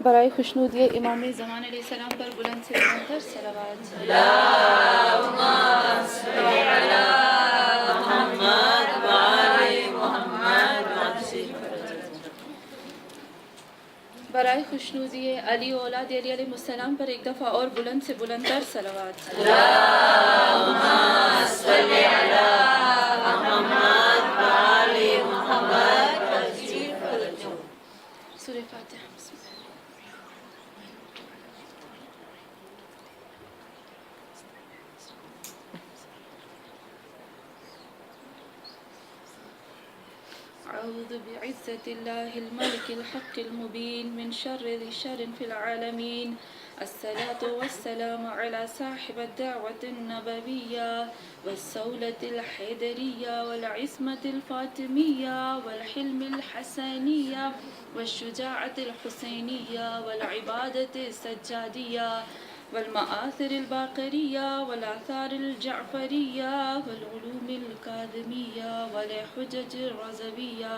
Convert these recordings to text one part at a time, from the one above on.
برائے خوشنودی امام زمان علیہ السلام پر بلند سے بلند تر صلوات۔ اللہم صلی علی محمد وآل محمد وسلم۔ برائے خوشنودی علی اولاد علی علیہ السلام پر ایک دفعہ اور بلند سے بلند تر صلوات۔ اللہم صلی علی محمد وآل محمد وسلم۔ سورہ فاتحہ۔ بسم اللہ۔ أعوذ بعزة الله الملك الحق المبين من شر ذي شر في العالمين، الصلاة والسلام على صاحب الدعوة النبوية والصولة الحيدرية والعصمة الفاطمية والحلم الحسنية والشجاعة الحسينية والعبادة السجادية والمآثر الباقرية والآثار الجعفرية والعلوم الكاظمية والحجج الرزوية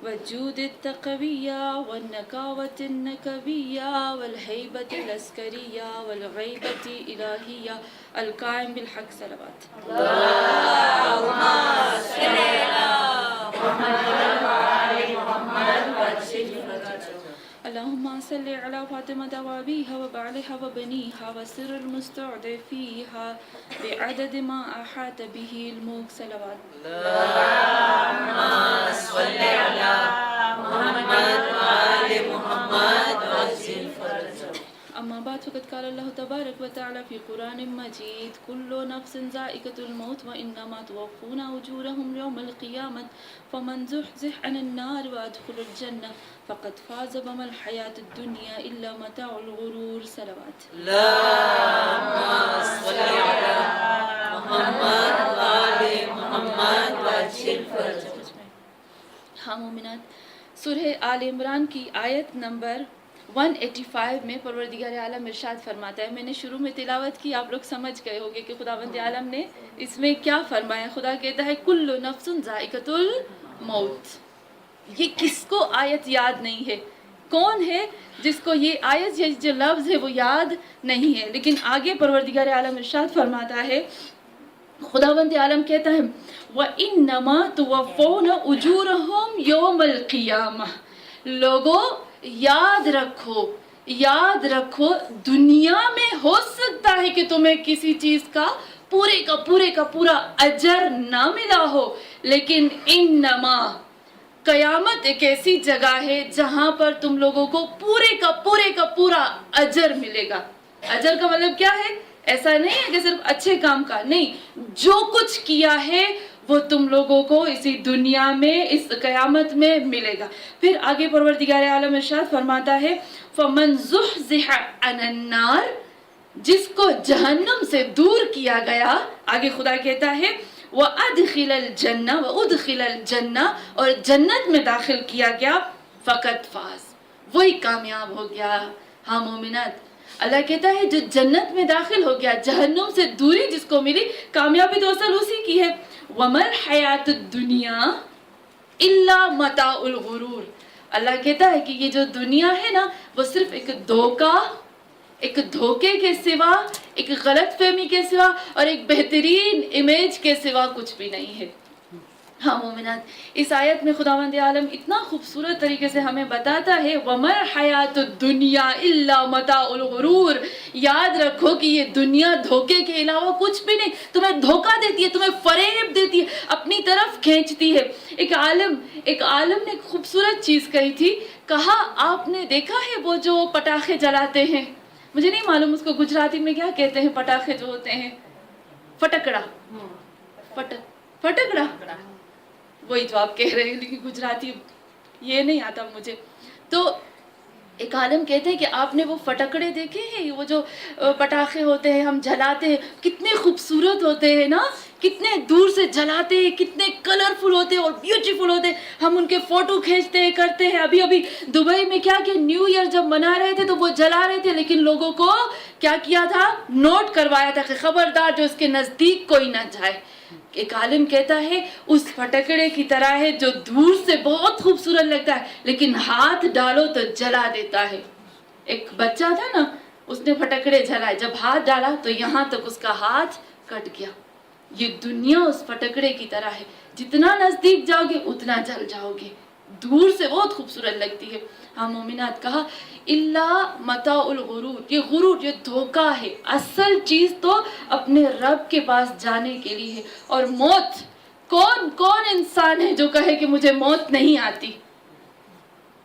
والجود التقوية والنكاوة النكبية والهيبة العسكرية والغيبة الإلهية القائم بالحق صلوات۔ اللہم صلی علی محمد وآل محمد وسلم۔ اللهم صل على فاطمة وأبيها وبعلها وبنيها وسر المستضعفيها بعدد ما أحاط به الملك صلوات۔ اللہم صلی علی محمد وآل محمد وسلم۔ أما بعد فقد قال الله تبارك وتعالى في قرآن مجيد: كل نفس ذائقة الموت وإنما توفون أجورهم يوم القيامة فمن زحزح عن النار وأدخل الجنة فقد فاز وما الحياة الدنيا إلا متاع الغرور صلوات۔ اللہم صلی علی محمد وآل محمد وسلم۔ ہاں مومنات، سورہ آل عمران کی آیت نمبر 185 میں پروردگار عالم ارشاد فرماتا ہے، میں نے شروع میں تلاوت کی، آپ لوگ سمجھ گئے ہوگے کہ خداوند عالم نے اس میں کیا فرمایا۔ خدا کہتا ہے کل نفس ذائقۃ الموت۔ یہ کس کو آیت یاد نہیں ہے؟ کون ہے جس کو یہ آیت یا جو لفظ ہے وہ یاد نہیں ہے؟ لیکن آگے پروردگار عالم ارشاد فرماتا ہے، خداوند عالم کہتا ہے وَإِنَّمَا تُوَفَّوْنَ أُجُورَهُمْ يَوْمَ الْقِيَامَةِ۔ لوگوں یاد رکھو دنیا میں ہو سکتا ہے کہ تمہیں کسی چیز کا پورے کا پورا اجر نہ ملا ہو، لیکن انما قیامت ایک ایسی جگہ ہے جہاں پر تم لوگوں کو پورے کا پورا اجر ملے گا۔ اجر کا مطلب کیا ہے؟ ایسا نہیں ہے کہ صرف اچھے کام کا، نہیں، جو کچھ کیا ہے وہ تم لوگوں کو اسی دنیا میں اس قیامت میں ملے گا۔ پھر آگے پروردگار عالم ارشاد فرماتا ہے فَمَنْ زُحْزِحَ عَنَ النَّارِ، جس کو جہنم سے دور کیا گیا، آگے خدا کہتا ہے وَأَدْخِلَ الْجَنَّةَ، اور جنت میں داخل کیا گیا، فقط فاز، وہی کامیاب ہو گیا۔ ہاں مومنات، اللہ کہتا ہے جو جنت میں داخل ہو گیا، جہنم سے دوری جس کو ملی، کامیابی تو اصل اسی کی ہے۔ وَمَا الْحَيَاةُ الدُّنْيَا إِلَّا مَتَاعُ الْغُرُورِ، اللہ کہتا ہے کہ یہ جو دنیا ہے نا، وہ صرف ایک دھوکے کے سوا، ایک غلط فہمی کے سوا اور ایک بہترین امیج کے سوا کچھ بھی نہیں ہے۔ ہاں مومنات، اس آیت میں خداوند عالم اتنا خوبصورت طریقے سے ہمیں بتاتا ہے وَمَا الْحَيَاةُ الدُّنْيَا إِلَّا مَتَاعُ الْغُرُورِ، یاد رکھو کہ یہ دنیا دھوکے کے علاوہ کچھ بھی نہیں، تمہیں دھوکہ دیتی ہے، تمہیں فریب دیتی ہے، اپنی طرف کھینچتی ہے۔ ایک عالم نے ایک خوبصورت چیز کہی تھی، کہا آپ نے دیکھا ہے وہ جو پٹاخے جلاتے ہیں، مجھے نہیں معلوم اس کو گجراتی میں کیا کہتے ہیں، پٹاخے جو ہوتے ہیں، فٹکڑا، وہی جو آپ کہہ رہے ہیں، لیکن گجراتی یہ نہیں آتا مجھے۔ تو ایک عالم کہتے ہیں کہ آپ نے وہ فٹکڑے دیکھے ہیں، وہ جو پٹاخے ہوتے ہیں ہم جلاتے ہیں، کتنے خوبصورت ہوتے ہیں نا، کتنے دور سے جلاتے ہیں، کتنے کلرفل ہوتے ہیں اور بیوٹیفل ہوتے ہیں، ہم ان کے فوٹو کھینچتے ہیں، کرتے ہیں۔ ابھی دبئی میں کیا کہ نیو ایئر جب منا رہے تھے تو وہ جلا رہے تھے، لیکن لوگوں کو کیا کیا تھا، نوٹ کروایا تھا کہ خبردار جو اس کے نزدیک کوئی نہ جائے۔ ایک عالم کہتا ہے اس پھٹکڑے کی طرح ہے جو دور سے بہت خوبصورت لگتا ہے لیکن ہاتھ ڈالو تو جلا دیتا ہے۔ ایک بچہ تھا نا, اس نے پھٹکڑے جلائے, جب ہاتھ ڈالا تو یہاں تک اس کا ہاتھ کٹ گیا. یہ دنیا اس پھٹکڑے کی طرح ہے, جتنا نزدیک جاؤ گے اتنا جل جاؤ گے, دور سے بہت خوبصورت لگتی ہے. ہاں مومنات, کہا اللہ متاع الغرور, یہ غرور, یہ دھوکہ ہے. اصل چیز تو اپنے رب کے پاس جانے کے لیے ہے. اور موت, کون انسان ہے جو کہے کہ مجھے موت نہیں آتی؟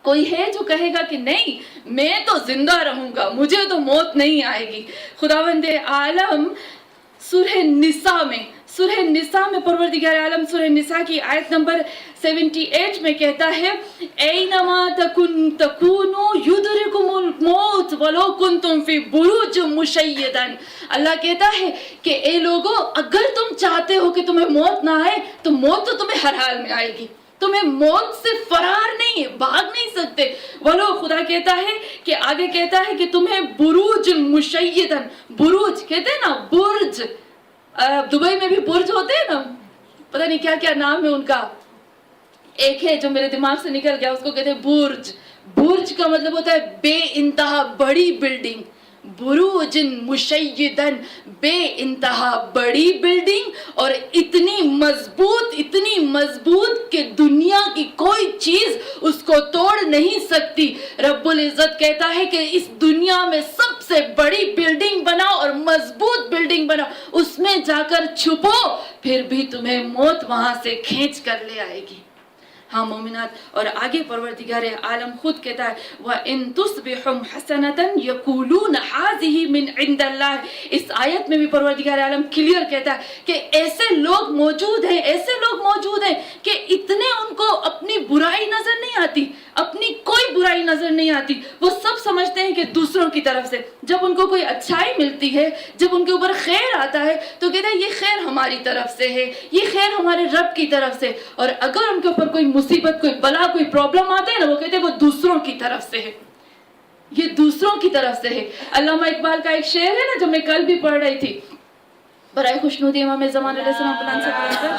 کوئی ہے جو کہے گا کہ نہیں میں تو زندہ رہوں گا, مجھے تو موت نہیں آئے گی؟ خداوند عالم سورہ نساء میں پروردگار عالم سورہ نساء کی آیت نمبر 78 میں کہتا ہے, اینما تکونوا یدرککم الموت ولو کنتم فی بروج مشیدہ. اللہ کہتا ہے کہ اے لوگو, اگر تم چاہتے ہو کہ تمہیں موت نہ آئے تو موت تو تمہیں ہر حال میں آئے گی. تمہیں موت سے فرار نہیں ہے, بھاگ نہیں سکتے. ولو, خدا کہتا ہے کہ آگے کہتا ہے کہ تمہیں بروج مشیدہ, بروج کہتے ہیں نا برج, دبئی میں بھی برج ہوتے ہیں نا, پتہ نہیں کیا کیا نام ہے ان کا, ایک ہے جو میرے دماغ سے نکل گیا, اس کو کہتے ہیں برج. برج کا مطلب ہوتا ہے بے انتہا بڑی بلڈنگ. بروج مشیدن, بے انتہا بڑی بلڈنگ, اور اتنی مضبوط کہ دنیا کی کوئی چیز اس کو توڑ نہیں سکتی. رب العزت کہتا ہے کہ اس دنیا میں سب سے بڑی بلڈنگ بناؤ اور مضبوط بلڈنگ بناؤ, اس میں جا کر چھپو, پھر بھی تمہیں موت وہاں سے کھینچ کر لے آئے گی. ہاں مومنات, اور آگے پروردگار عالم خود کہتا ہے, وَإِن تُصْبِحُمْ حَسَنَةً يَقُولُونَ هَذِهِ مِنْ عِنْدَ اللَّهِ. اس آیت میں بھی پروردگار عالم کلیئر کہتا ہے کہ ایسے لوگ موجود ہیں کہ اتنے ان کو اپنی برائی نظر نہیں آتی, اپنی کوئی برائی نظر نہیں آتی. وہ سب سمجھتے ہیں کہ دوسروں کی طرف سے جب ان کو کوئی اچھائی ملتی ہے, جب ان کے اوپر خیر آتا ہے تو کہتے ہیں یہ خیر ہماری طرف سے ہے, یہ خیر ہمارے رب کی طرف سے. اور اگر ان کے اوپر کوئی مصیبت, کوئی بلا, کوئی پرابلم آتے ہیں نا, وہ کہتے ہیں وہ دوسروں کی طرف سے ہے, یہ دوسروں کی طرف سے ہے. علامہ اقبال کا ایک شعر ہے نا جو میں کل بھی پڑھ رہی تھی, برائے خوشنودی امام زمان علیہ السلام پلان سے پڑھا تھا.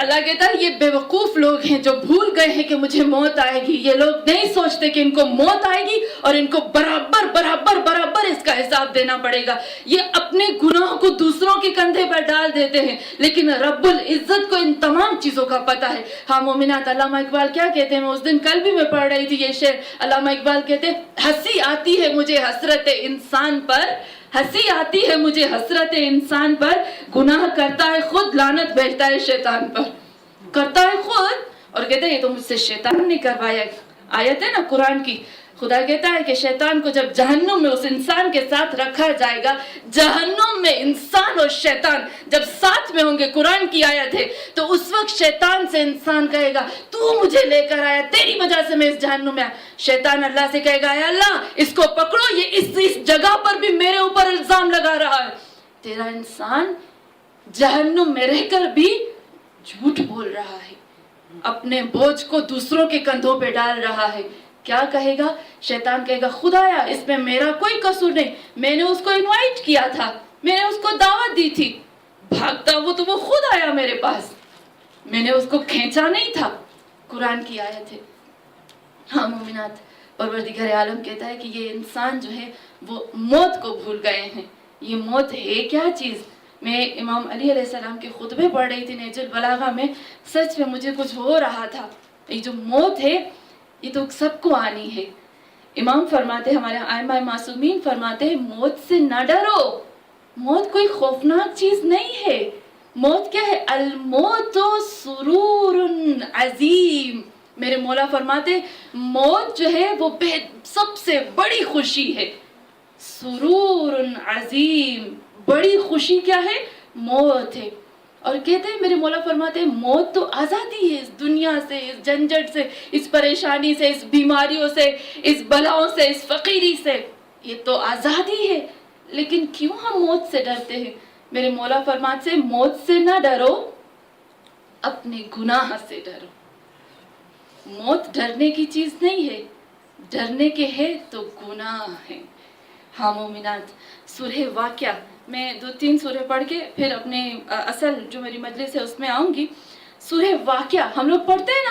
اللہ کہتا ہے یہ بیوقوف لوگ ہیں جو بھول گئے ہیں کہ مجھے موت آئے گی. یہ لوگ نہیں سوچتے کہ ان کو موت آئے گی اور ان کو برابر اس کا حساب دینا پڑے گا. یہ اپنے گناہوں کو دوسروں کے کندھے پر ڈال دیتے ہیں, لیکن رب العزت کو ان تمام چیزوں کا پتہ ہے. ہاں مومنات, علامہ اقبال کیا کہتے ہیں, میں اس دن کل بھی میں پڑھ رہی تھی یہ شعر. علامہ اقبال کہتے ہیں, ہنسی آتی ہے مجھے حسرت انسان پر, ہنسی آتی ہے مجھے حسرت انسان پر, گناہ کرتا ہے خود, لعنت بھیجتا ہے شیطان پر. کرتا ہے خود اور کہتا ہے یہ تو مجھ سے شیطان نے کروایا. آیت ہے نا قرآن کی, خدا کہتا ہے کہ شیطان کو جب جہنم میں اس انسان کے ساتھ رکھا جائے گا, جہنم میں انسان اور شیطان جب ساتھ میں ہوں گے, قرآن کی آیت ہے, تو اس وقت شیطان سے انسان کہے گا تو مجھے لے کر آیا, تیری وجہ سے میں اس جہنم میں آیا. شیطان اللہ سے کہے گا, اے اللہ اس کو پکڑو, یہ اس جگہ پر بھی میرے اوپر الزام لگا رہا ہے. تیرا انسان جہنم میں رہ کر بھی جھوٹ بول رہا ہے, اپنے بوجھ کو دوسروں کے کندھوں پہ ڈال رہا ہے. کیا کہے گا شیطان؟ کہے گا خدایا اس میں میرا کوئی قصور نہیں, میں نے اس کو انوائٹ کیا تھا, میں نے اس کو دعوت دی تھی, بھاگتا وہ تو وہ خود آیا میرے پاس, میں نے اس کو کھینچا نہیں تھا. قرآن کی آیت ہے. ہاں مومنات, پروردگار عالم کہتا ہے کہ یہ انسان جو ہے وہ موت کو بھول گئے ہیں. یہ موت ہے کیا چیز؟ میں امام علی علیہ السلام کے خطبے پڑھ رہی تھی نہج البلاغہ میں, سچ میں مجھے کچھ ہو رہا تھا. یہ جو موت ہے یہ تو سب کو آنی ہے. امام فرماتے, ہمارے ائمہ معصومین فرماتے ہیں, موت سے نہ ڈرو, موت کوئی خوفناک چیز نہیں ہے. موت کیا ہے؟ الموت سرور عظیم. میرے مولا فرماتے موت جو ہے وہ سب سے بڑی خوشی ہے. سرور عظیم, بڑی خوشی کیا ہے؟ موت ہے. اور کہتے ہیں میرے مولا فرماتے ہیں موت تو آزادی ہے اس دنیا سے, اس جھنجھٹ سے, اس پریشانی سے, اس بیماریوں سے, اس بلاؤں سے, اس فقیری سے, یہ تو آزادی ہے. لیکن کیوں ہم موت سے ڈرتے ہیں؟ میرے مولا فرماتے ہیں موت سے نہ ڈرو, اپنے گناہ سے ڈرو. موت ڈرنے کی چیز نہیں ہے, ڈرنے کے ہے تو گناہ ہے. ہاں مومنات, سورہ واقعہ, میں 2-3 سورہ پڑھ کے پھر اپنے اصل جو میری مجلس ہے اس میں آؤں گی. سورہ واقعہ ہم لوگ پڑھتے ہیں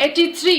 83,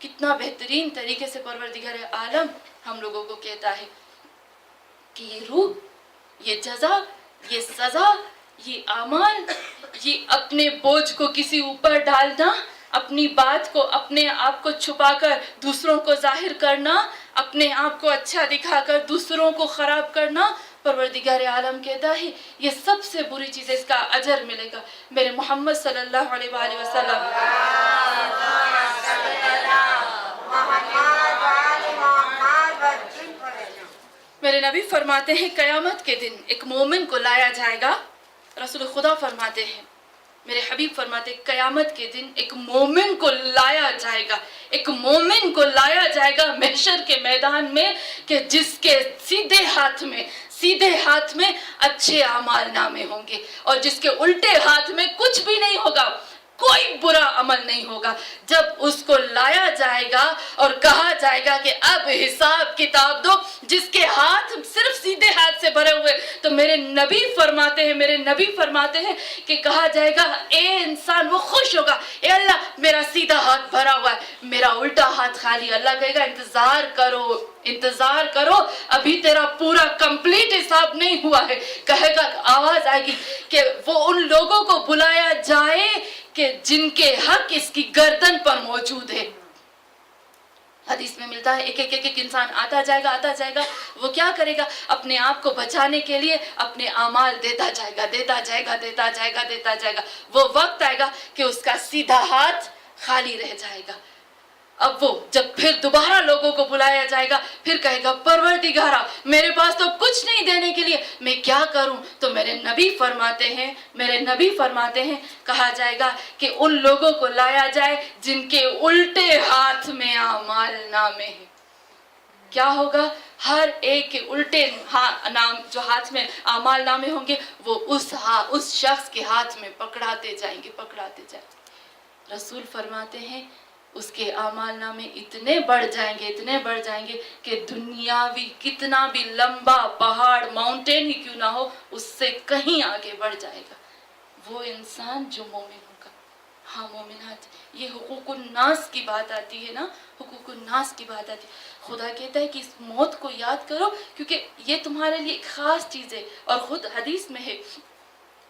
کتنا بہترین طریقے سے پروردگار عالم ہم لوگوں کو کہتا ہے کہ یہ روح، یہ جزا، یہ سزا، یہ اعمال، یہ اپنے بوجھ کو کسی اوپر ڈالنا، اپنی بات کو، اپنے آپ کو چھپا کر دوسروں کو ظاہر کرنا، اپنے آپ کو اچھا دکھا کر دوسروں کو خراب کرنا، پروردگار عالم کہتا ہے یہ سب سے بری چیز ہے، اس کا اجر ملے گا۔ میرے محمد صلی اللہ علیہ وآلہ وسلم میرے نبی فرماتے ہیں قیامت کے دن ایک مومن کو لایا جائے گا، رسول خدا فرماتے ہیں، میرے حبیب فرماتے ہیں قیامت کے دن ایک مومن کو لایا جائے گا، ایک مومن کو لایا جائے گا محشر کے میدان میں، کہ جس کے سیدھے ہاتھ میں اچھے اعمال نامے ہوں گے، اور جس کے الٹے ہاتھ میں کچھ بھی نہیں ہوگا، کوئی برا عمل نہیں ہوگا۔ جب اس کو لایا جائے گا اور کہا جائے گا کہ اب حساب کتاب دو، جس کے ہاتھ صرف سیدھے ہاتھ سے بھرے ہوئے، تو میرے نبی فرماتے ہیں کہ کہا جائے گا اے انسان، وہ خوش ہوگا، اے اللہ میرا سیدھا ہاتھ بھرا ہوا ہے، میرا الٹا ہاتھ خالی۔ اللہ کہے گا انتظار کرو، ابھی تیرا پورا کمپلیٹ حساب نہیں ہوا ہے۔ کہے گا، آواز آئے گی کہ وہ ان لوگوں کو بلایا جائے کہ جن کے حق اس کی گردن پر موجود ہے۔ حدیث میں ملتا ہے ایک انسان آتا جائے گا، وہ کیا کرے گا؟ اپنے آپ کو بچانے کے لیے اپنے اعمال دیتا جائے گا۔ وہ وقت آئے گا کہ اس کا سیدھا ہاتھ خالی رہ جائے گا۔ اب وہ جب پھر دوبارہ لوگوں کو بلایا جائے گا، پھر کہے گا پروردگارا میرے پاس تو کچھ نہیں دینے کے لیے، میں کیا کروں؟ تو میرے نبی فرماتے ہیں کہا جائے گا کہ ان لوگوں کو لایا جائے جن کے الٹے ہاتھ میں اعمال نامے ہیں۔ کیا ہوگا؟ ہر ایک کے الٹے نام جو ہاتھ میں اعمال نامے ہوں گے، وہ اس شخص کے ہاتھ میں پکڑاتے جائیں گے۔ رسول فرماتے ہیں اس کے اعمال نامے اتنے بڑھ جائیں گے کہ دنیاوی کتنا بھی لمبا پہاڑ، ماؤنٹین ہی کیوں نہ ہو، اس سے کہیں آگے بڑھ جائے گا وہ انسان جو مومن ہوگا۔ ہاں مومنات، یہ حقوق الناس کی بات آتی ہے نا، خدا کہتا ہے کہ اس موت کو یاد کرو، کیونکہ یہ تمہارے لیے ایک خاص چیز ہے۔ اور خود حدیث میں ہے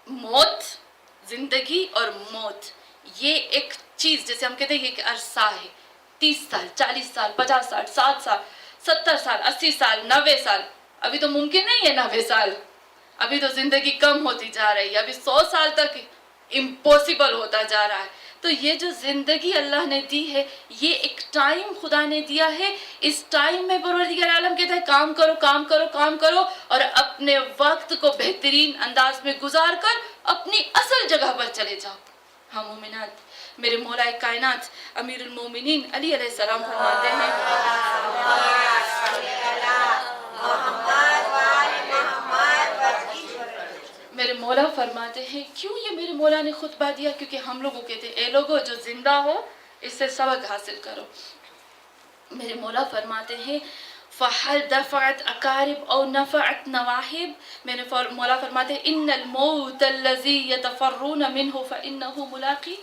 موت، زندگی اور موت، یہ ایک چیز، جیسے ہم کہتے ہیں یہ ایک عرصہ ہے، 30 سال، 40 سال، 50 سال، 60 سال، 70 سال، 80 سال، 90 سال۔ ابھی تو ممکن نہیں ہے 90 سال، ابھی تو زندگی کم ہوتی جا رہی ہے، ابھی 100 سال تک امپوسیبل ہوتا جا رہا ہے۔ تو یہ جو زندگی اللہ نے دی ہے، یہ ایک ٹائم خدا نے دیا ہے۔ اس ٹائم میں پروردگار عالم کہتا ہے کام کرو اور اپنے وقت کو بہترین انداز میں گزار کر اپنی اصل جگہ پر چلے جاؤ۔ ہاں مومنات، میرے مولا کائنات امیر المومنین علی علیہ السلام فرماتے ہیں میرے مولا فرماتے ہیں، کیوں یہ میرے مولا نے خطبہ دیا؟ کیونکہ ہم لوگوں کہتے ہیں اے لوگو جو زندہ ہو اس سے سبق حاصل کرو۔ میرے مولا فرماتے ہیں فَحَلْ دَفَعَتْ أَقَارِبْ أَوْ نَفَعَتْ نَوَاحِبْ، میرے مولا فرماتے ہیں اِنَّ الْمَوْتَ الَّذِي يَتَفَرُّونَ مِنْهُ فَإِنَّهُ مُلَاقِي،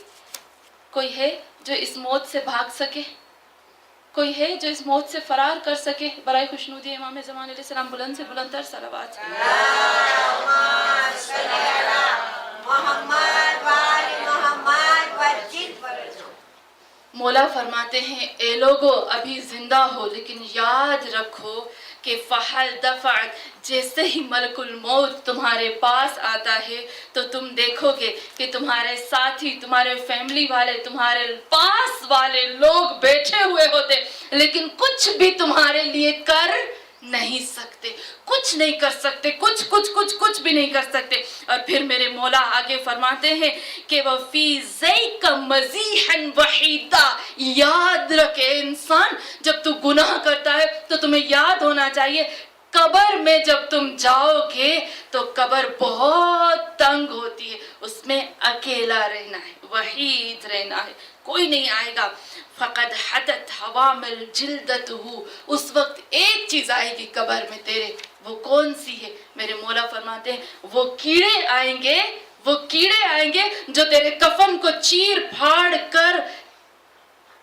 کوئی ہے جو اس موت سے بھاگ سکے؟ کوئی ہے جو اس موت سے فرار کر سکے؟ برائے خوشنودی امام زمان علیہ السلام بلند سے بلند تر صلوات۔ مولا فرماتے ہیں اے لوگو ابھی زندہ ہو، لیکن یاد رکھو کہ فحل دفعت، جیسے ہی ملک الموت تمہارے پاس آتا ہے تو تم دیکھو گے کہ تمہارے ساتھی، تمہارے فیملی والے، تمہارے پاس والے لوگ بیٹھے ہوئے ہوتے، لیکن کچھ بھی تمہارے لیے کر نہیں سکتے، کچھ نہیں کر سکتے، کچھ بھی نہیں کر سکتے۔ اور پھر میرے مولا آگے فرماتے ہیں کہ وَفِي زَيْكَ مَزِيحًا وَحِيدًا، یاد رکھے انسان جب تو گناہ کرتا ہے تو تمہیں یاد ہونا چاہیے قبر میں جب تم جاؤ گے تو قبر بہت تنگ ہوتی ہے، اس میں اکیلا رہنا ہے، وحید رہنا ہے، کوئی نہیں آئے گا۔ فَقَدْ حَتَتْ حَوَامِلْ جِلْدَتُهُ، اس وقت ایک چیز آئے گی قبر میں تیرے، وہ کون سی ہے؟ میرے مولا فرماتے ہیں وہ کیڑے آئیں گے جو تیرے کفن کو چیر پھاڑ کر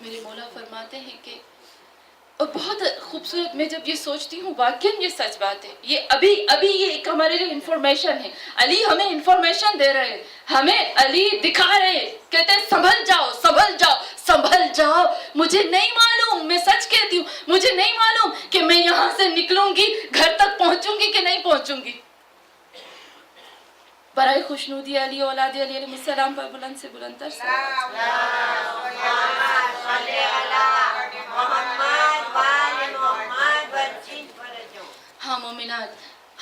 میرے مولا فرماتے ہیں کہ اور بہت خوبصورت، میں جب یہ سوچتی ہوں واقعاً یہ سچ بات ہے، یہ ابھی یہ ایک ہمارے لیے انفارمیشن ہے، علی ہمیں انفارمیشن دے رہے ہیں، ہمیں علی دکھا رہے ہیں، کہتے ہیں سنبھل جاؤ سنبھل جاؤ سنبھل جاؤ. مجھے نہیں معلوم، میں سچ کہتی ہوں، مجھے نہیں معلوم کہ میں یہاں سے نکلوں گی گھر تک پہنچوں گی کہ نہیں پہنچوں گی. برائے خوشنودی علی اولاد علی علیہ السلام پر بلند سے بلند تر ہاں مومنات،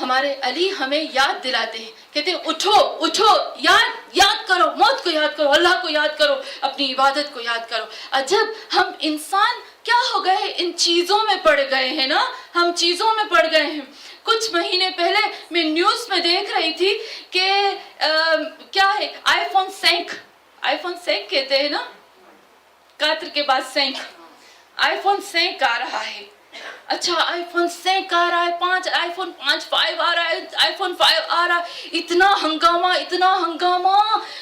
ہمارے علی ہمیں یاد دلاتے ہیں، کہتے ہیں اٹھو اٹھو، یاد کرو، موت کو یاد کرو، اللہ کو یاد کرو، اپنی عبادت کو یاد کرو. عجب ہم انسان کیا ہو گئے، ان چیزوں میں پڑ گئے ہیں نا، ہم چیزوں میں پڑ گئے ہیں. کچھ مہینے پہلے میں نیوز میں دیکھ رہی تھی کہ کیا ہے، آئی فون سینک کہتے ہیں نا، قطر کے بعد سینک، آئی فون سینک آ رہا ہے. اچھا آئی فون سینک آ رہا ہے، آئی فون 5 آ رہا ہے، آئی فون 5 آ رہا ہے. اتنا ہنگامہ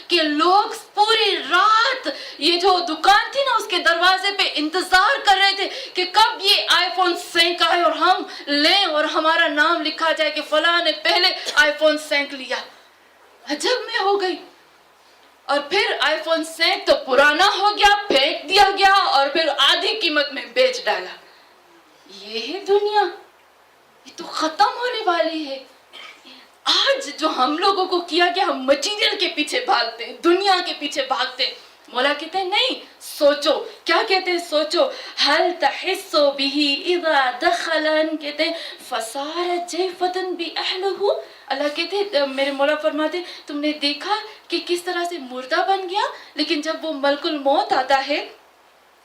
کہ لوگ پوری رات یہ جو دکان تھی نا اس کے دروازے پہ انتظار کر رہے تھے کہ کب یہ آئی فون سینک آئے اور ہم لیں اور ہمارا نام لکھا جائے کہ فلاں نے پہلے آئی فون سینک لیا. عجب میں ہو گئی. اور پھر آئی فون سینک تو پرانا ہو گیا، پھینک دیا گیا اور پھر آدھی قیمت میں بیچ ڈالا. یہ ہے دنیا، یہ تو ختم ہونے والی ہے. آج جو ہم لوگوں کو کیا کہ ہم مٹیریل کے پیچھے بھاگتے ہیں، دنیا کے پیچھے بھاگتے ہیں. مولا کہتے ہیں نہیں، سوچو. کیا کہتے ہیں؟ سوچو. حل تحس به اذا دخلا، کہتے ہیں فصارت جیفتن باہلہ. اللہ کہتے ہیں، میرے مولا فرماتے ہیں تم نے دیکھا کہ کس طرح سے مردہ بن گیا، لیکن جب وہ ملک الموت آتا ہے،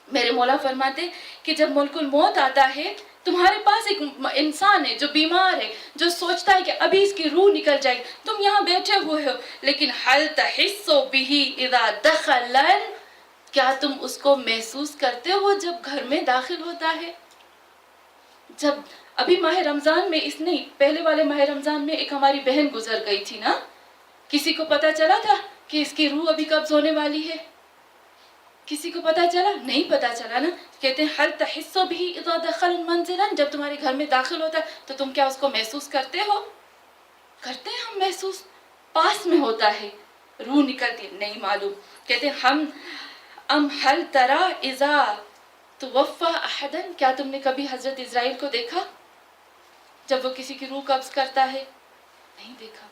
میرے مولا فرماتے کہ جب ملک الموت آتا ہے تمہارے پاس ایک انسان ہے جو بیمار ہے، جو سوچتا ہے کہ ابھی اس کی روح نکل جائے گی، تم یہاں بیٹھے ہوئے ہو، لیکن حل تحس به اذا دخلا، کیا تم اس کو محسوس کرتے ہو جب گھر میں داخل ہوتا ہے؟ جب ابھی ماہ رمضان میں، اس نہیں پہلے والے ماہ رمضان میں ایک ہماری بہن گزر گئی تھی نا، کسی کو پتا چلا تھا کہ اس کی روح ابھی قبض ہونے والی ہے؟ کسی کو پتا چلا؟ نہیں پتا چلا نا. کہتے ہیں حل تحس به اذا دخل منزلا، جب تمہارے گھر میں داخل ہوتا ہے تو تم کیا اس کو محسوس کرتے ہو؟ کرتے ہیں ہم محسوس؟ پاس میں ہوتا ہے، روح نکلتی ہے، نہیں معلوم. کہتے ہیں ہم ام حل ترى اذا توفى احدا، کیا تم نے کبھی حضرت اسرائیل کو دیکھا جب وہ کسی کی روح قبض کرتا ہے؟ نہیں دیکھا.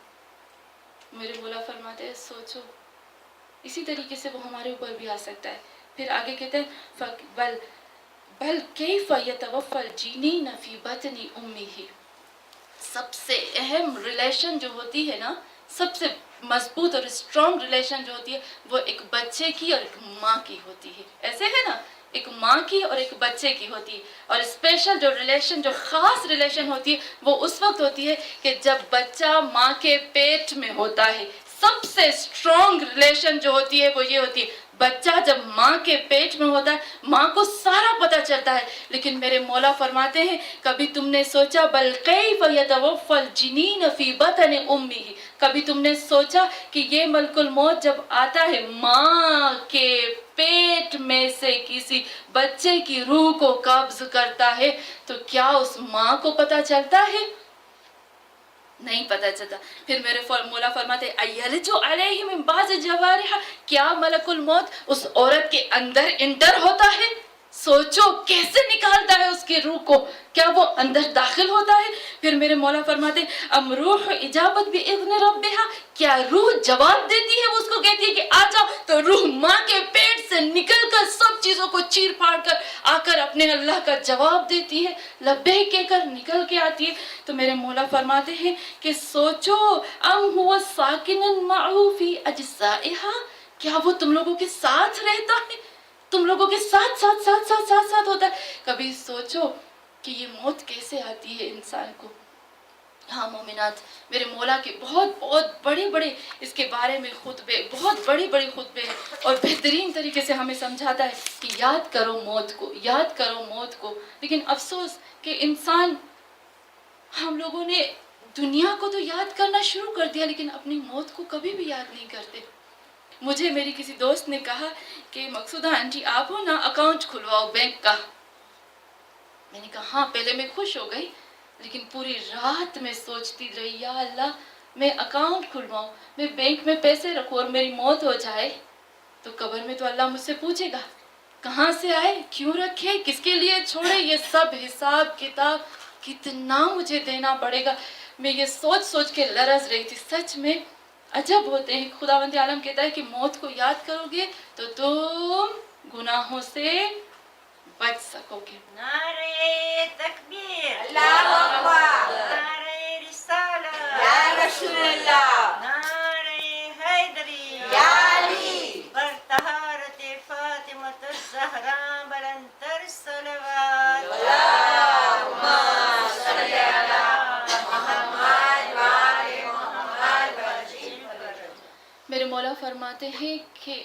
میرے مولا فرماتے ہیں سوچو، اسی طریقے سے وہ ہمارے اوپر بھی آ سکتا ہے. پھر آگے کہتے ہیں بل کیف یتوفى الجنین فی بطن امہ. سب سے اہم ریلیشن جو ہوتی ہے نا، سب سے مضبوط اور اسٹرانگ ریلیشن جو ہوتی ہے وہ ایک بچے کی اور ایک ماں کی ہوتی ہے. ایسے ہے نا، ایک ماں کی اور ایک بچے کی ہوتی ہے. اور اسپیشل جو ریلیشن، جو خاص ریلیشن ہوتی ہے وہ اس وقت ہوتی ہے کہ جب بچہ ماں کے پیٹ میں ہوتا ہے. سب سے اسٹرانگ ریلیشن جو ہوتی ہے وہ یہ ہوتی ہے، بچہ جب ماں کے پیٹ میں ہوتا ہے ماں کو سارا پتہ چلتا ہے. لیکن میرے مولا فرماتے ہیں کبھی تم نے سوچا بل کیف یتوفى الجنین فی بطن امہ، کبھی تم نے سوچا کہ یہ ملک الموت جب آتا ہے ماں کے پیٹ میں سے کسی بچے کی روح کو قبض کرتا ہے تو کیا اس ماں کو پتہ چلتا ہے؟ نہیں پتہ چلتا. پھر میرے مولا فرماتے ایلج علیہ من بعض جوارح، کیا ملک الموت اس عورت کے اندر انٹر ہوتا ہے؟ سوچو کیسے نکالتا ہے اس کی روح کو، کیا وہ اندر داخل ہوتا ہے؟ پھر میرے مولا فرماتے ام روح اجابت باذن ربها، کیا روح جواب دیتی ہے، وہ اس کو کہتی ہے کہ آ جاؤ، تو روح ماں کے پیٹ سے نکل کر سب چیزوں کو چیر پھاڑ کر آ کر اپنے اللہ کا جواب دیتی ہے، لبیک کہہ کر نکل کے آتی ہے. تو میرے مولا فرماتے ہیں کہ سوچو ام هو ساکن معه فی اجزائها، کیا وہ تم لوگوں کے ساتھ رہتا ہے، تم لوگوں کے ساتھ ہوتا ہے؟ کبھی سوچو کہ یہ موت کیسے آتی ہے انسان کو. ہاں مومنات، میرے مولا کے بہت بڑے اس کے بارے میں خطبے، بہت بڑے خطبے ہیں اور بہترین طریقے سے ہمیں سمجھاتا ہے کہ یاد کرو موت کو، یاد کرو موت کو. لیکن افسوس کہ انسان، ہم لوگوں نے دنیا کو تو یاد کرنا شروع کر دیا لیکن اپنی موت کو کبھی بھی یاد نہیں کرتے. مجھے میری کسی دوست نے کہا کہ مقصودہ آنٹی آپ ہو نا اکاؤنٹ کھلواؤ بینک کا. میں نے کہا ہاں. پہلے میں خوش ہو گئی لیکن پوری رات میں سوچتی رہی یا اللہ میں اکاؤنٹ کھلواؤں, میں بینک میں پیسے رکھوں اور میری موت ہو جائے تو قبر میں تو اللہ مجھ سے پوچھے گا کہاں سے آئے, کیوں رکھے, کس کے لیے چھوڑے, یہ سب حساب کتاب کتنا مجھے دینا پڑے گا. میں یہ سوچ سوچ کے لرز رہی تھی. سچ میں عجب ہوتے ہیں. خداوند عالم کہتا ہے کہ موت کو یاد کرو گے تو تم گناہوں سے بچ سکو گے. نعرے تکبیر اللہ اکبر نعرے رسالت یا رسول اللہ نعرے حیدری یا علی بر طہارت فاطمۃ الزہرا بلندتر صلوات اللہم صلی علی محمد و آل محمد وسلم. میرے مولا فرماتے ہیں کہ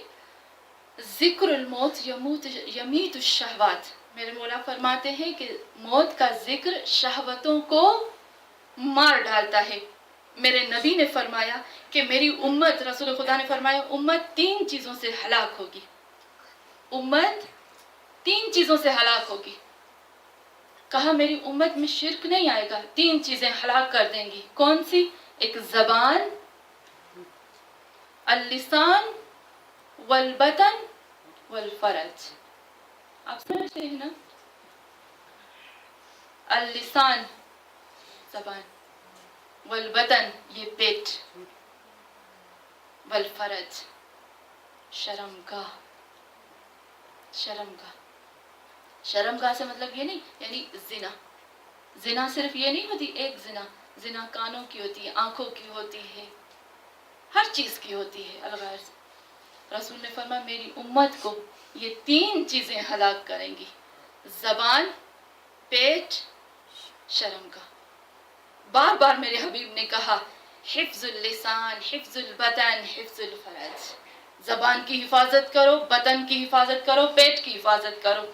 ذکر الموت یمیت الشہوات. میرے مولا فرماتے ہیں کہ موت کا ذکر شہوتوں کو مار ڈالتا ہے. میرے نبی نے فرمایا کہ میری امت, رسول خدا نے فرمایا امت 3 چیزوں سے ہلاک ہوگی. امت 3 چیزوں سے ہلاک ہوگی. کہا میری امت میں شرک نہیں آئے گا, 3 چیزیں ہلاک کر دیں گی. کون سی؟ ایک زبان, اللسان والبطن والفرج. آپ سمجھتے ہیں نا؟ اللسان زبان, والبطن یہ پیٹ, والفرج شرمگاہ. شرمگاہ, شرمگاہ سے مطلب یہ نہیں یعنی زنا. زنا صرف یہ نہیں ہوتی ایک زنا, زنا کانوں کی ہوتی ہے, آنکھوں کی ہوتی ہے, ہر چیز کی ہوتی ہے الغرض. رسول نے فرمایا میری امت کو یہ 3 چیزیں ہلاک کریں گی, زبان, پیٹ, شرمگاہ. بار بار میرے حبیب نے کہا حفظ اللسان, حفظ البطن, حفظ الفرج. زبان کی حفاظت کرو, بطن کی حفاظت کرو, پیٹ کی حفاظت کرو.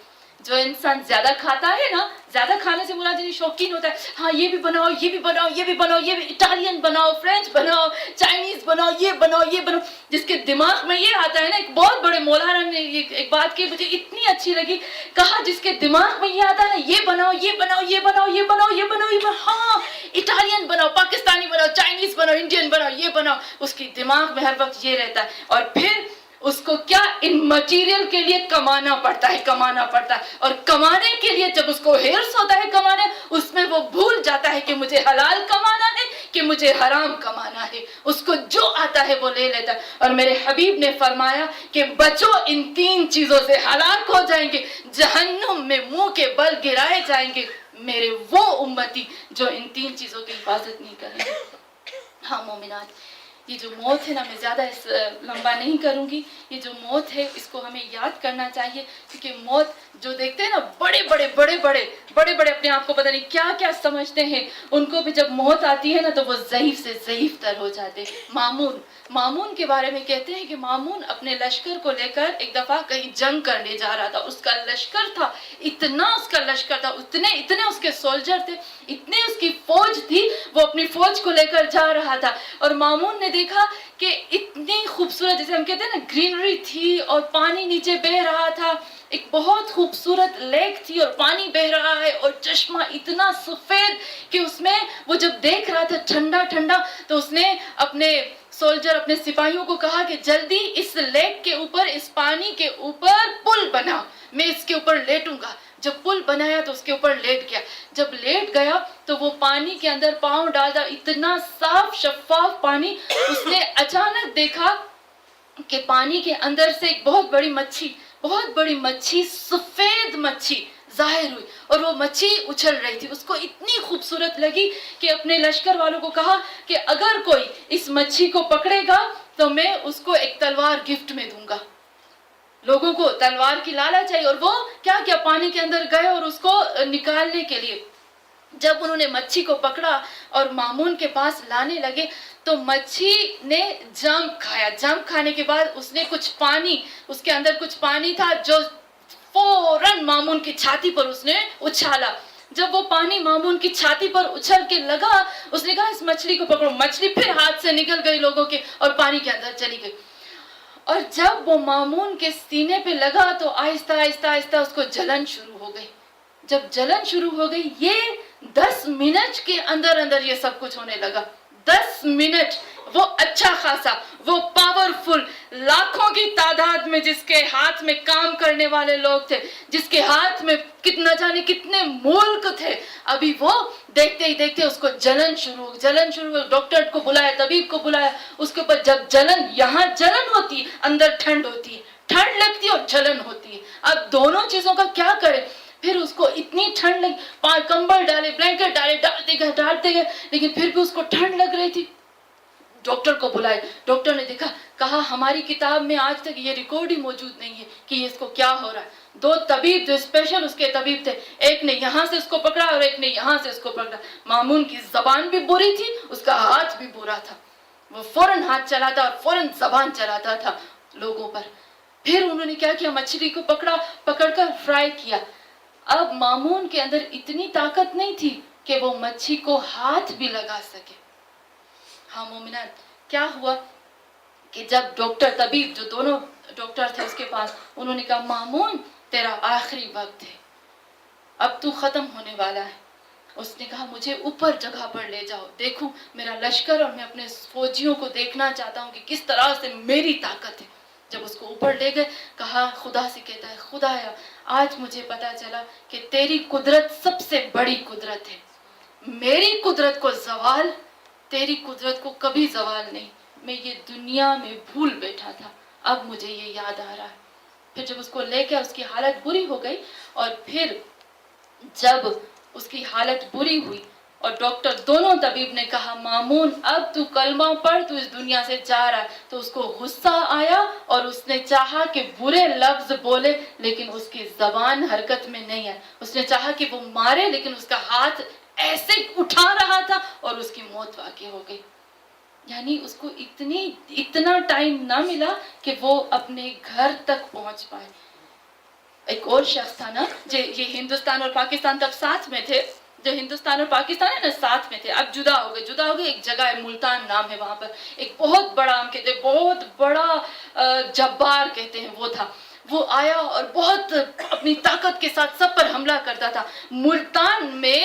جو انسان زیادہ کھاتا ہے نا, زیادہ کھانے سے مراد یعنی شوقین ہوتا ہے, ہاں یہ بھی بناؤ, یہ بھی بناؤ, یہ بھی بناؤ, یہ بھی اٹالین بناؤ, فرینچ بناؤ, چائنیز بناؤ, یہ بناؤ, یہ بناؤ. جس کے دماغ میں یہ آتا ہے نا, ایک بہت بڑے مولانا نے ایک بات کی مجھے اتنی اچھی لگی. کہا جس کے دماغ میں یہ آتا ہے نا, یہ بناؤ, یہ بناؤ, یہ بناؤ, یہ بناؤ, یہ بناؤ, یہ بناؤ, ہاں اٹالین بناؤ, پاکستانی بناؤ, چائنیز بناؤ, انڈین بناؤ, یہ بناؤ. اس کی دماغ میں ہر وقت یہ رہتا ہے. اور پھر اس کو کیا ان مٹیریل کے لیے کمانا پڑتا ہے, کمانا پڑتا ہے. اور کمانے کے لیے جب اس کو ہرس ہوتا ہے کمانے, اس میں وہ بھول جاتا ہے کہ مجھے حلال کمانا ہے کہ مجھے حرام کمانا ہے. اس کو جو آتا ہے وہ لے لیتا ہے. اور میرے حبیب نے فرمایا کہ بچو ان 3 چیزوں سے, ہلاک ہو جائیں گے, جہنم میں منہ کے بل گرائے جائیں گے میرے وہ امتی جو ان 3 چیزوں کی حفاظت نہیں کریں گے. ہاں مومنات, یہ جو موت ہے نا, میں زیادہ اس لمبا نہیں کروں گی. یہ جو موت ہے اس کو ہمیں یاد کرنا چاہیے, کیونکہ موت جو دیکھتے ہیں نا بڑے بڑے اپنے آپ کو پتہ نہیں کیا کیا سمجھتے ہیں, ان کو بھی جب موت آتی ہے نا تو وہ ضعیف سے ضعیف تر ہو جاتے. مامون کے بارے میں کہتے ہیں کہ مامون اپنے لشکر کو لے کر ایک دفعہ کہیں جنگ کرنے جا رہا تھا. اس کا لشکر تھا, اتنا اس کا لشکر تھا, اتنے اس کے سولجر تھے, اتنے اس کی فوج تھی, وہ اپنی فوج کو لے کر جا رہا تھا. اور مامون نے دیکھا کہ اتنی خوبصورت, جیسے ہم کہتے ہیں نا گرینری تھی اور پانی نیچے بہ رہا تھا, ایک بہت خوبصورت لیک تھی اور پانی بہ رہا ہے اور چشمہ اتنا سفید کہ اس میں وہ جب دیکھ رہا تھا ٹھنڈا ٹھنڈا, تو اس نے اپنے سولجر, اپنے سپاہیوں کو کہا کہ جلدی اس لیک کے اوپر, اس پانی کے اوپر پل بنا, میں اس کے اوپر لیٹوں گا. جب پل بنایا تو اس کے اوپر لیٹ گیا. جب لیٹ گیا تو وہ پانی کے اندر پاؤں ڈالا, اتنا صاف شفاف پانی. اس نے اچانک دیکھا کہ پانی کے اندر سے ایک بہت بڑی مچھی, سفید مچھی ظاہر ہوئی, اور وہ مچھی اچھل رہی تھی. اس کو اتنی خوبصورت لگی کہ اپنے لشکر والوں کو کہا کہ اگر کوئی اس مچھی کو پکڑے گا تو میں اس کو ایک تلوار گفٹ میں دوں گا. لوگوں کو تلوار کی لالچ چاہیے, اور وہ کیا پانی کے اندر گئے اور اس کو نکالنے کے لیے جب انہوں نے مچھی کو پکڑا اور مامون کے پاس لانے لگے تو مچھی نے جمپ کھایا. جمپ کھانے کے بعد اس نے اس کے اندر کچھ پانی تھا جو فوراً مامون کی چھاتی پر اس نے اچھالا. جب وہ پانی مامون کی چھاتی پر اچھل کے لگا, اس نے کہا اس مچھلی کو پکڑو. مچھلی پھر ہاتھ سے نکل گئی لوگوں کے اور پانی کے اندر چلی گئی. اور جب وہ مامون کے سینے پہ لگا تو آہستہ آہستہ آہستہ اس کو جلن شروع ہو گئی. جب جلن شروع ہو گئی یہ 10 منٹ کے اندر اندر یہ سب کچھ ہونے لگا. 10 منٹ وہ اچھا خاصا وہ پاورفل لاکھوں کی تعداد میں جس کے ہاتھ میں کام کرنے والے لوگ تھے, جس کے ہاتھ میں کتنا جانے کتنے ملک تھے, ابھی وہ دیکھتے ہی دیکھتے اس کو جلن شروع ہو. ڈاکٹر کو بلایا, طبیب کو بلایا, اس کے اوپر جب جلن, یہاں جلن ہوتی اندر ٹھنڈ ہوتی ہے, ٹھنڈ لگتی ہے اور جلن ہوتی ہے. اب دونوں چیزوں کا کیا کرے. پھر اس کو اتنی ٹھنڈ لگی, کمبل ڈالے, بلینکٹ ڈالے, ڈالتے گئے لیکن پھر بھی اس کو ٹھنڈ لگ رہی تھی. ڈاکٹر کو بلائے, ڈاکٹر نے دیکھا, کہا ہماری کتاب میں آج تک یہ ریکارڈ ہی موجود نہیں ہے کہ اس کو کیا ہو رہا ہے. 2 طبیب جو اسپیشل اس کے طبیب تھے, ایک نے یہاں سے اس کو پکڑا اور ایک نے یہاں سے اس کو پکڑا. مامون کی زبان بھی بری تھی, اس کا ہاتھ بھی برا تھا, وہ فوراً ہاتھ چلاتا اور فوراً زبان چلاتا تھا لوگوں پر. پھر انہوں نے کیا کیا, مچھلی کو پکڑ کر فرائی کیا. اب مامون کے اندر اتنی طاقت نہیں تھی کہ وہ مچھی کو ہاتھ بھی لگا سکے. ہاں مومنات, کیا ہوا کہ جب ڈاکٹر طبیب جو دونوں ڈاکٹر تھے اس کے پاس, انہوں نے کہا مامون تیرا آخری وقت ہے, اب تو ختم ہونے والا ہے. اس نے کہا مجھے اوپر جگہ پر لے جاؤ, دیکھوں میرا لشکر اور میں اپنے فوجیوں کو دیکھنا چاہتا ہوں کہ کس طرح سے میری طاقت ہے. جب اس کو اوپر لے گئے, کہا خدا سے کہتا ہے, خدایا آج مجھے پتا چلا کہ تیری قدرت سب سے بڑی قدرت ہے. میری قدرت کو زوال, تیری قدرت کو کبھی زوال نہیں. میں یہ دنیا میں بھول بیٹھا تھا, اب مجھے یہ یاد آ رہا ہے. پھر جب اس کو لے کے اس کی حالت بری ہو گئی, اور پھر جب اس کی حالت بری ہوئی اور ڈاکٹر دونوں طبیب نے کہا مامون اب تو کلمہ پڑھ, تو اس دنیا سے جا رہا ہے, تو اس کو غصہ آیا اور اس نے چاہا کہ برے لفظ بولے لیکن اس کی زبان حرکت میں نہیں آئی. اس نے چاہا کہ وہ مارے لیکن اس کا ہاتھ ایسے اٹھا رہا تھا اور اس کی موت واقع ہو گئی. یعنی اس کو اتنا ٹائم نہ ملا کہ وہ اپنے گھر تک پہنچ پائے. ایک اور شخص تھا نا, یہ ہندوستان اور پاکستان تب ساتھ میں تھے, جو ہندوستان اور پاکستان ہے نا ساتھ میں تھے, اب جدا ہو گئے. ایک جگہ ہے ملتان نام ہے, وہاں پر ایک بہت بڑا, ہم کہتے ہیں بہت بڑا جبار کہتے ہیں, وہ تھا. وہ آیا اور بہت اپنی طاقت کے ساتھ سب پر حملہ کرتا تھا. ملتان میں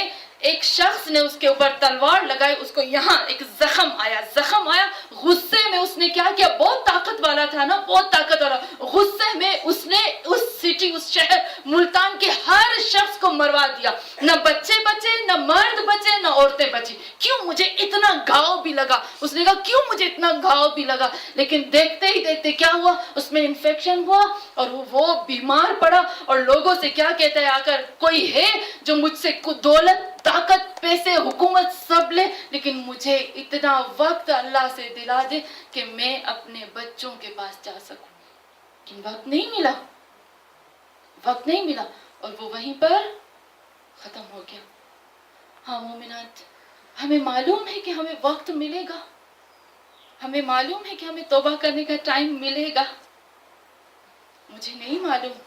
ایک شخص نے اس کے اوپر تلوار لگائی, اس کو یہاں ایک زخم آیا. غصے میں اس نے کیا کیا, بہت طاقت والا تھا نا, بہت طاقت والا, غصے میں اس نے اس سٹی, اس شہر ملتان کے ہر شخص کو مروا دیا. نہ بچے بچے, نہ مرد بچے, نہ عورتیں بچی. کیوں مجھے اتنا گھاؤ بھی لگا, اس نے کہا کیوں مجھے اتنا گھاؤ بھی لگا. لیکن دیکھتے ہی دیکھتے کیا ہوا, اس میں انفیکشن ہوا اور وہ بیمار پڑا. اور لوگوں سے کیا کہتا ہے آ کر, کوئی ہے جو مجھ سے دولت, طاقت, پیسے, حکومت سب لے, لیکن مجھے اتنا وقت اللہ سے دلا دے کہ میں اپنے بچوں کے پاس جا سکوں. لیکن وقت نہیں ملا اور وہ وہیں پر ختم ہو گیا. ہاں مومنات, ہمیں معلوم ہے کہ ہمیں وقت ملے گا, ہمیں معلوم ہے کہ ہمیں توبہ کرنے کا ٹائم ملے گا. مجھے نہیں معلوم,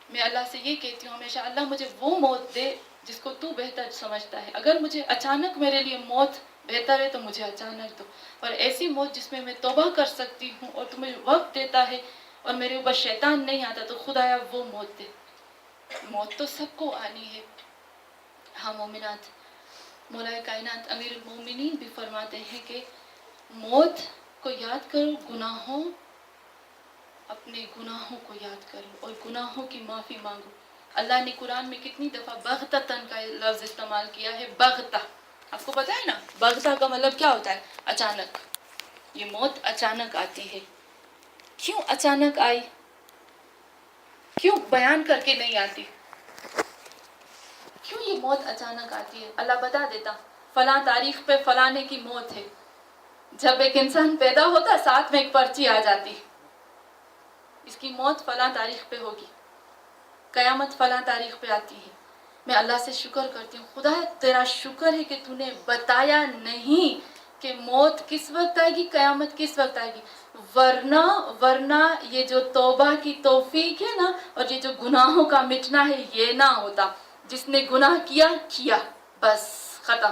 میں اللہ سے یہ کہتی ہوں ہمیشہ, اللہ مجھے وہ موت دے جس کو تو بہتر سمجھتا ہے. اگر مجھے اچانک میرے لیے موت بہتر ہے تو مجھے اچانک دو, اور ایسی موت جس میں میں توبہ کر سکتی ہوں اور تو مجھے وقت دیتا ہے اور میرے اوپر شیطان نہیں آتا, تو خدایا وہ موت دے. موت تو سب کو آنی ہے. ہاں مومنات, مولا کائنات امیر المومنین بھی فرماتے ہیں کہ موت کو یاد کرو, اپنے گناہوں کو یاد کرو اور گناہوں کی معافی مانگو. اللہ نے قرآن میں کتنی دفعہ بغتتاً کا لفظ استعمال کیا ہے, بغتہ. آپ کو پتا ہے نا بغتہ کا مطلب کیا ہوتا ہے, اچانک. یہ موت اچانک آتی ہے. کیوں اچانک آئی, کیوں بیان کر کے نہیں آتی, کیوں یہ موت اچانک آتی ہے؟ اللہ بتا دیتا, فلاں تاریخ پہ فلانے کی موت ہے. جب ایک انسان پیدا ہوتا ساتھ میں ایک پرچی آ جاتی, اس کی موت فلاں تاریخ پہ ہوگی, قیامت فلاں تاریخ پہ آتی ہے. میں اللہ سے شکر کرتی ہوں, خدا تیرا شکر ہے کہ تو نے بتایا نہیں کہ موت کس وقت آئے گی, قیامت کس وقت آئے گی. ورنہ یہ جو توبہ کی توفیق ہے نا, اور یہ جو گناہوں کا مٹنا ہے, یہ نہ ہوتا. جس نے گناہ کیا بس ختم,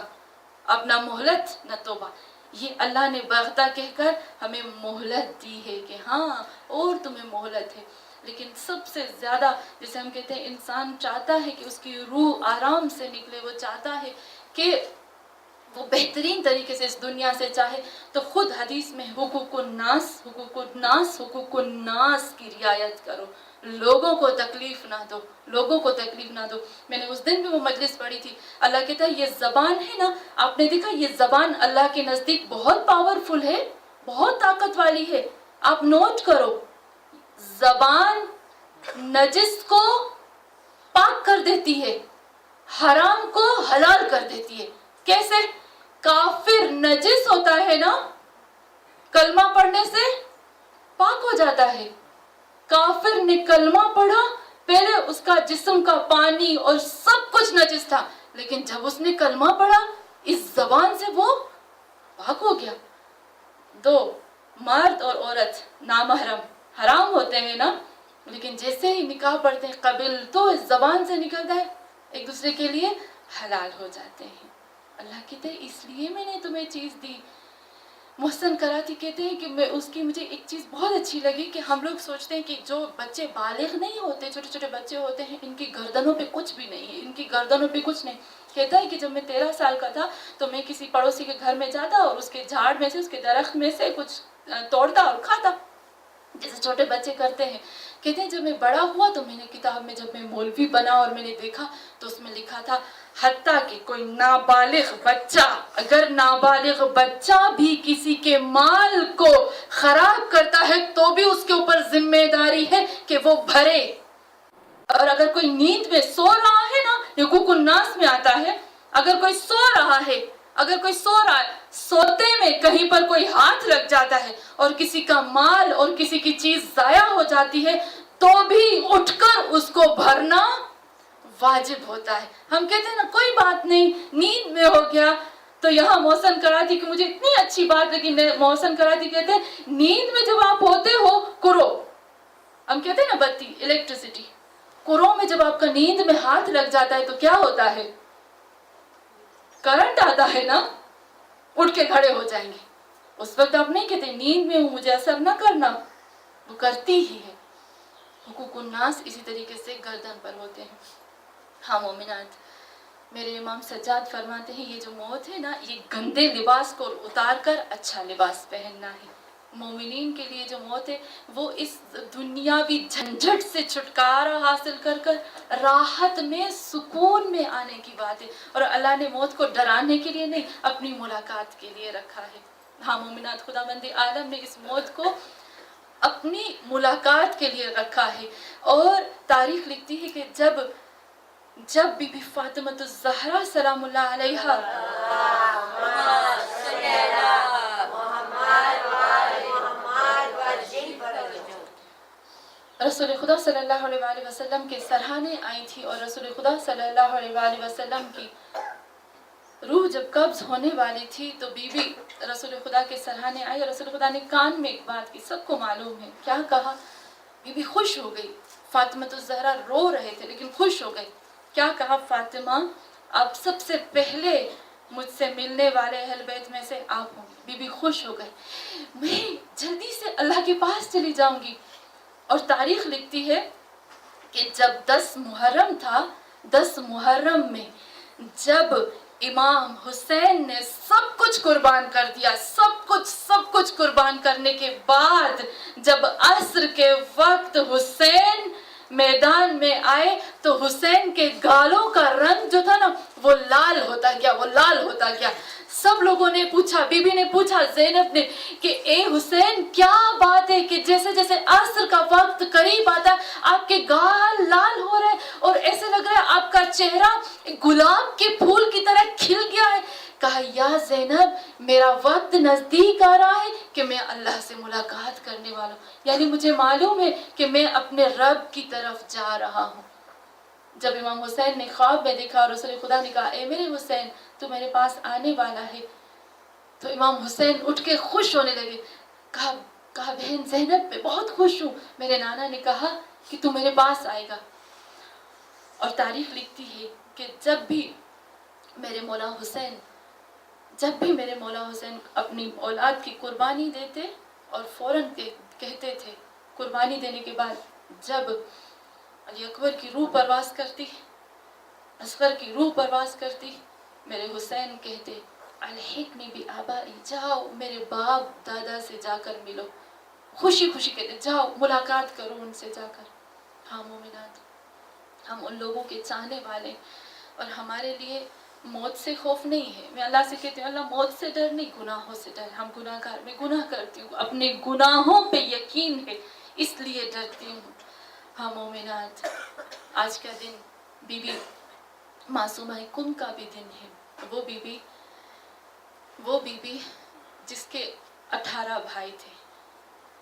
اب نہ مہلت نہ توبہ. یہ اللہ نے بغتہ کہہ کر ہمیں مہلت دی ہے کہ ہاں اور تمہیں مہلت ہے. لیکن سب سے زیادہ جسے ہم کہتے ہیں انسان چاہتا ہے کہ اس کی روح آرام سے نکلے، وہ چاہتا ہے کہ وہ بہترین طریقے سے اس دنیا سے چاہے، تو خود حدیث میں حقوق الناس کی رعایت کرو، لوگوں کو تکلیف نہ دو، لوگوں کو تکلیف نہ دو. میں نے اس دن بھی وہ مجلس پڑھی تھی. اللہ کہتا ہے یہ زبان ہے نا، آپ نے دیکھا یہ زبان اللہ کے نزدیک بہت پاورفل ہے، بہت طاقت والی ہے. آپ نوٹ کرو، زبان نجس کو پاک کر دیتی ہے، حرام کو حلال کر دیتی ہے. کیسے؟ کافر نجس ہوتا ہے نا، کلمہ پڑھنے سے پاک ہو جاتا ہے. کافر نے کلمہ پڑھا، پہلے اس کا جسم کا پانی اور سب کچھ نجس تھا، لیکن جب اس نے کلمہ پڑھا اس زبان سے وہ پاک ہو گیا. دو مرد اور عورت نامحرم حرام ہوتے ہیں نا، لیکن جیسے ہی نکاح پڑھتے ہیں قبل تو اس زبان سے نکلتا ہے، ایک دوسرے کے لیے حلال ہو جاتے ہیں. اللہ کہتے ہیں اس لیے میں نے تمہیں چیز دی. محسن کراتی کہتے ہیں کہ اس کی مجھے ایک چیز بہت اچھی لگی کہ ہم لوگ سوچتے ہیں کہ جو بچے بالغ نہیں ہوتے، چھوٹے چھوٹے بچے ہوتے ہیں، ان کی گردنوں پہ کچھ بھی نہیں ہے، ان کی گردنوں پہ کچھ نہیں. کہتا ہے کہ جب میں 13 سال کا تھا تو میں کسی پڑوسی کے گھر میں جاتا اور اس کے جھاڑ میں سے، اس کے درخت میں سے کچھ توڑتا اور کھاتا، جیسے چھوٹے بچے کرتے ہیں. کہتے ہیں جب میں بڑا ہوا تو میں نے کتاب میں جب میں مولوی بنا اور میں نے دیکھا تو اس میں لکھا تھا حتیٰ کہ کوئی نابالغ بچہ، اگر نابالغ بچہ بھی کسی کے مال کو خراب کرتا ہے تو بھی اس کے اوپر ذمہ داری ہے کہ وہ بھرے. اور اگر کوئی نیند میں سو رہا ہے نا، حقوق الناس میں آتا ہے، اگر کوئی سو رہا ہے، اگر کوئی سو رہا ہے، سوتے میں کہیں پر کوئی ہاتھ لگ جاتا ہے اور کسی کا مال اور کسی کی چیز ضائع ہو جاتی ہے تو بھی اٹھ کر اس کو بھرنا واجب ہوتا ہے. ہم کہتے ہیں نا کوئی بات نہیں، نیند میں ہو گیا. تو یہاں محسن کراتی کی مجھے اتنی اچھی بات لگی. محسن کراتی کہتے ہیں نیند میں جب آپ ہوتے ہو کرو، ہم کہتے ہیں نا بتی، الیکٹریسٹی، کرو میں جب آپ کا نیند میں ہاتھ لگ جاتا ہے تو کیا ہوتا ہے؟ کرنٹ آتا ہے نا، اٹھ کے کھڑے ہو جائیں گے. اس وقت آپ نہیں کہتے نیند میں ہوں مجھے اثر نہ کرنا، وہ کرتی ہی ہے. حقوق الناس اسی طریقے سے گردن پر ہوتے ہیں. ہاں مومنات، میرے امام سجاد فرماتے ہیں یہ جو موت ہے نا، یہ گندے لباس کو اتار کر اچھا لباس پہننا ہے. مومنین کے لیے جو موت ہے وہ اس دنیاوی جھنجھٹ سے چھٹکارا حاصل کر کر راحت میں، سکون میں آنے کی بات ہے. اور اللہ نے موت کو ڈرانے کے لیے نہیں، اپنی ملاقات کے لیے رکھا ہے. ہاں مومنات، خداوند عالم نے اس موت کو اپنی ملاقات کے لیے رکھا ہے. اور تاریخ لکھتی ہے کہ جب بی بی فاطمہ الزہرا سلام اللہ علیہا رسول خدا صلی اللہ علیہ وآلہ وسلم کے سرہانے آئی تھی، اور رسول خدا صلی اللہ علیہ وآلہ وسلم کی روح جب قبض ہونے والی تھی تو بی بی رسول خدا کے سرہانے آئی اور رسول خدا نے کان میں ایک بات کی، سب کو معلوم ہے کیا کہا. بی بی خوش ہو گئی. فاطمہ الزہرا رو رہے تھے لیکن خوش ہو گئی. کیا کہا؟ فاطمہ اب سب سے پہلے مجھ سے ملنے والے اہل بیت میں سے آپ ہوں. بی بی خوش ہو گئی. میں جلدی سے اللہ کے پاس چلی جاؤں گی. اور تاریخ لکھتی ہے کہ جب 10 محرم تھا، 10 محرم میں جب امام حسین نے سب کچھ قربان کر دیا، سب کچھ قربان کرنے کے بعد جب عصر کے وقت حسین میدان میں آئے تو حسین کے گالوں کا رنگ جو تھا نا وہ لال ہوتا گیا. سب لوگوں نے پوچھا، بی بی نے پوچھا زینب نے کہ اے حسین کیا بات ہے کہ جیسے جیسے عصر کا وقت قریب آتا ہے آپ کے گال لال ہو رہے اور ایسے لگ رہا ہے آپ کا چہرہ گلاب کے پھول کی طرح کھل گیا ہے. کہا یا زینب میرا وقت نزدیک آ رہا ہے کہ میں اللہ سے ملاقات کرنے والا ہوں، یعنی مجھے معلوم ہے کہ میں اپنے رب کی طرف جا رہا ہوں. جب امام حسین نے خواب میں دیکھا اور رسول خدا نے کہا اے میرے حسین تو میرے پاس آنے والا ہے، تو امام حسین اٹھ کے خوش ہونے لگے. کہا بہن زینب میں بہت خوش ہوں، میرے نانا نے کہا کہ تو میرے پاس آئے گا. اور تاریخ لکھتی ہے کہ جب بھی میرے مولا حسین جب بھی میرے مولا حسین اپنی اولاد کی قربانی دیتے اور فوراً کہتے تھے قربانی دینے کے بعد جب علی اکبر کی روح پرواز کرتی، اصغر کی روح پرواز کرتی، میرے حسین کہتے الحقنی بی آبائی، جاؤ میرے باپ دادا سے جا کر ملو، خوشی خوشی کہتے جاؤ ملاقات کرو ان سے جا کر۔ ہاں مومنات، ہم ان لوگوں کے چاہنے والے، اور ہمارے لیے موت سے خوف نہیں ہے۔ میں اللہ سے کہتی ہوں اللہ موت سے ڈر نہیں، گناہوں سے ڈر۔ ہم گناہ گار، میں گناہ کرتی ہوں، اپنے گناہوں پہ یقین ہے اس لیے ڈرتی ہوں۔ ہاں مومنات، آج کا دن بی بی معصومہ کم کا بھی دن ہے۔ وہ بی بی جس کے 18 بھائی تھے،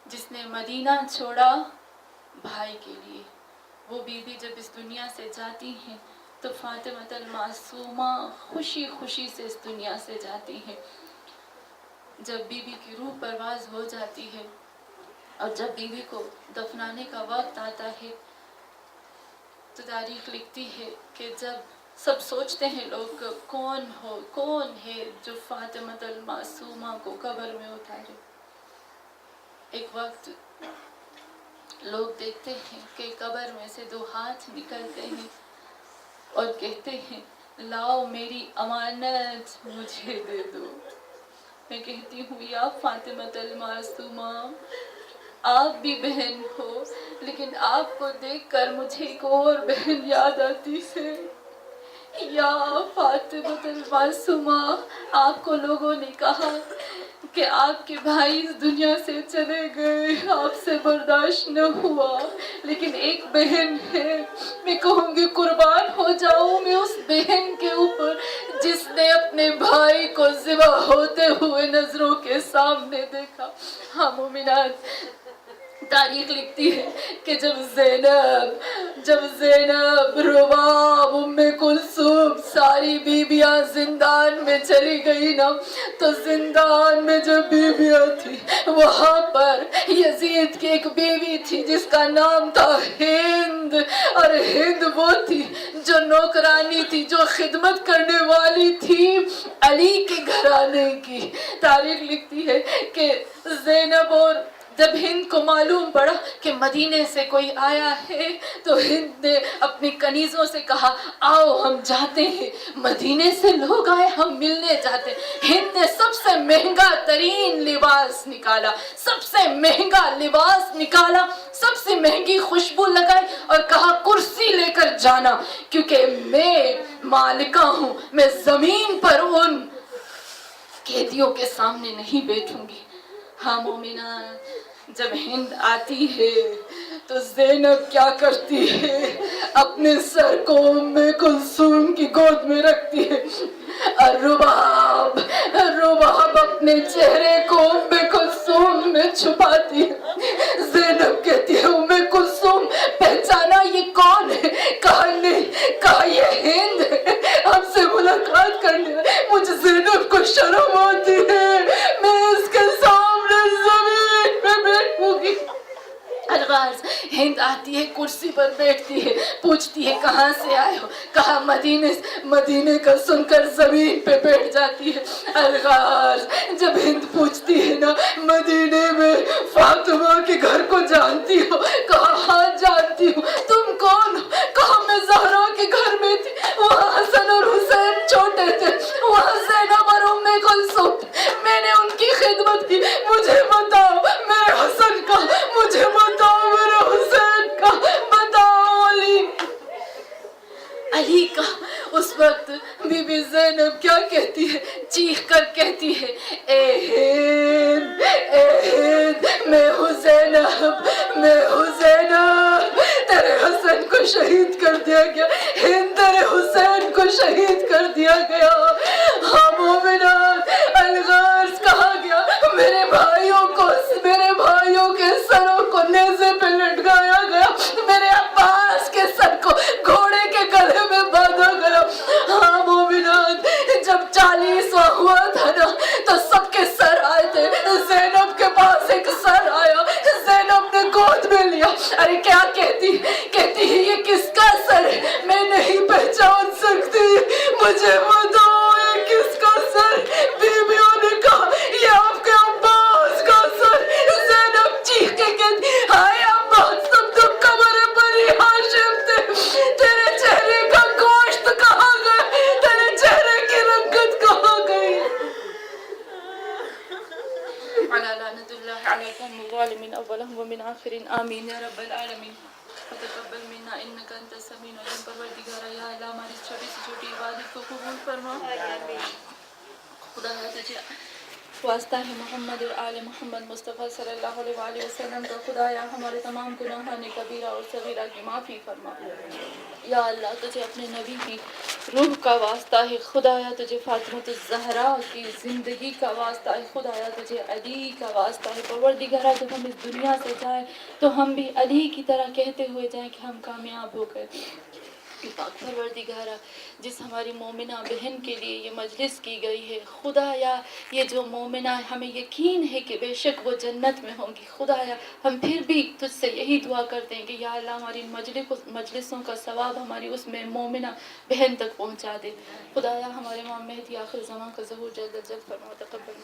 جس نے مدینہ چھوڑا بھائی کے لیے، وہ بی بی جب اس دنیا سے جاتی ہیں تو فاطمہ المعصومہ خوشی خوشی سے اس دنیا سے جاتی ہیں۔ جب بی بی کی روح پرواز ہو جاتی ہے اور جب بی بی کو دفنانے کا وقت آتا ہے تو تاریخ لکھتی ہے کہ جب سب سوچتے ہیں لوگ کون ہے جو فاطمہ المعصومہ کو قبر میں اتارے، ایک وقت لوگ دیکھتے ہیں کہ قبر میں سے 2 ہاتھ نکلتے ہیں اور کہتے ہیں لاؤ میری امانت مجھے دے دو۔ میں کہتی ہوں یا فاطمہ المعصومہ، آپ بھی بہن ہو، لیکن آپ کو دیکھ کر مجھے ایک اور بہن یاد آتی ہے۔ یا فاطمہ المعصومہ، آپ کو لوگوں نے کہا کہ آپ کے بھائی اس دنیا سے چلے گئے، آپ سے برداشت نہ ہوا، لیکن ایک بہن ہے، میں کہوں گی قربان ہو جاؤں میں اس بہن کے اوپر جس نے اپنے بھائی کو ذبح ہوتے ہوئے نظروں کے سامنے دیکھا۔ ہاں مومنات، تاریخ لکھتی ہے کہ جب زینب، رباب، ام کلثوم ساری بیویاں زندان میں چلی گئی نا، تو زندان میں جو بیویاں تھی وہاں پر یزید کی ایک بیوی تھی جس کا نام تھا ہند، اور ہند وہ تھی جو نوکرانی تھی، جو خدمت کرنے والی تھی علی کے گھرانے کی۔ تاریخ لکھتی ہے کہ زینب اور جب ہند کو معلوم پڑا کہ مدینے سے کوئی آیا ہے تو ہند نے اپنی کنیزوں سے کہا آؤ ہم جاتے ہیں، مدینے سے لوگ آئے ہم ملنے جاتے ہیں۔ ہند نے سب سے مہنگا ترین لباس نکالا، سب سے مہنگی خوشبو لگائی اور کہا کرسی لے کر جانا، کیونکہ میں مالکہ ہوں، میں زمین پر ان قیدیوں کے سامنے نہیں بیٹھوں گی۔ ہاں مومنان، جب ہند آتی ہے تو زینب کیا کرتی ہے، اپنے سر کو ام کلثوم کی گود میں رکھتی ہے، اور رباب اپنے چہرے کو ام کلثوم میں چھپاتی ہے۔ زینب کہتی ہے ام کلثوم پہچانا یہ کون ہے؟ کہا نہیں، کہا یہ ہند ہے، ہم سے ملاقات کرنے۔ مجھے زینب کو شرم آتی ہے، میں اس کے سامنے زمین پہ بیٹھوں گی۔ الغاز ہند آتی ہے، کرسی پر بیٹھتی ہے، پوچھتی ہے کہاں سے آئے ہو؟ کہا مدینے کا سن کر زمین پہ بیٹھ جاتی ہے۔ الغاز جب ہند پوچھتی ہے نا مدینے میں فاطمہ کے گھر کو جانتی ہو؟ کہا ہاں جانتی ہوں۔ تم کون ہو؟ کہا میں زہرا کے گھر میں تھی، وہاں حسن اور حسین چھوٹے تھے، وہاں زینب اور ام کلثوم، میں نے ان کی خدمت کی، مجھے بتاؤ میرے حسن کا، مجھے بتاؤ میرے حسین کا، بتاؤ علی کا۔ اس وقت بی بی زینب کیا کہتی ہے؟ چیخ کر کہتی ہے اے ہند، اے ہند، میں ہوں زینب، تیرے حسن کو شہید کر دیا گیا، ہند تیرے حسین کو شہید کر دیا گیا۔ ہاں مومنات، الغرض کہا گیا میرے بھائیوں کے سروں کو نیزے پہ لٹکایا گیا، میرے عباس کے سر کو گھوڑے کے گلے میں باندھا گیا۔ ہاں مومنات، جب 40واں ہوا تھا نا تو سب کے سر آئے تھے، زینب کے پاس ایک سر آیا، زینب نے گود میں لیا۔ ارے کیا کہتی ہے یہ کس کا سر ہے؟ میں نہیں پہچان سکتی، مجھے بتاؤ یہ کس کا سر؟ والآخرین آمین یا رب العالمین. فتقبل منا انک انت السمیع العلیم. پروردگارا یا اللہ ہماری اس چھوٹی سے چھوٹی عبادت کو قبول فرما. خدایا تجھے واسطہ ہے محمد اور آل محمد مصطفیٰ صلی اللہ علیہ وآلہ وسلم کا. خدایا ہمارے تمام گناہان کبیرہ اور صغیرہ کی معافی فرما. یا اللہ تجھے اپنے نبی کی روح کا واسطہ ہے. خدایا تجھے فاطمۃ الزہرا کی زندگی کا واسطہ ہے. خدایا تجھے علی کا واسطہ ہے. پروردگارہ جب ہم اس دنیا سے جائیں تو ہم بھی علی کی طرح کہتے ہوئے جائیں کہ ہم کامیاب ہو گئے. پاک پروردگارہ جس ہماری مومنہ بہن کے لیے یہ مجلس کی گئی ہے، خدایا یہ جو مومنہ ہمیں یقین ہے کہ بے شک وہ جنت میں ہوں گی. خدایا ہم پھر بھی تجھ سے یہی دعا کرتے ہیں کہ یا اللہ ہماری مجلسوں کا ثواب ہماری اس میں مومنہ بہن تک پہنچا دے. خدایا ہمارے امام مہدی آخر زمان کا ظہور جلد از جلد فرما. تقبل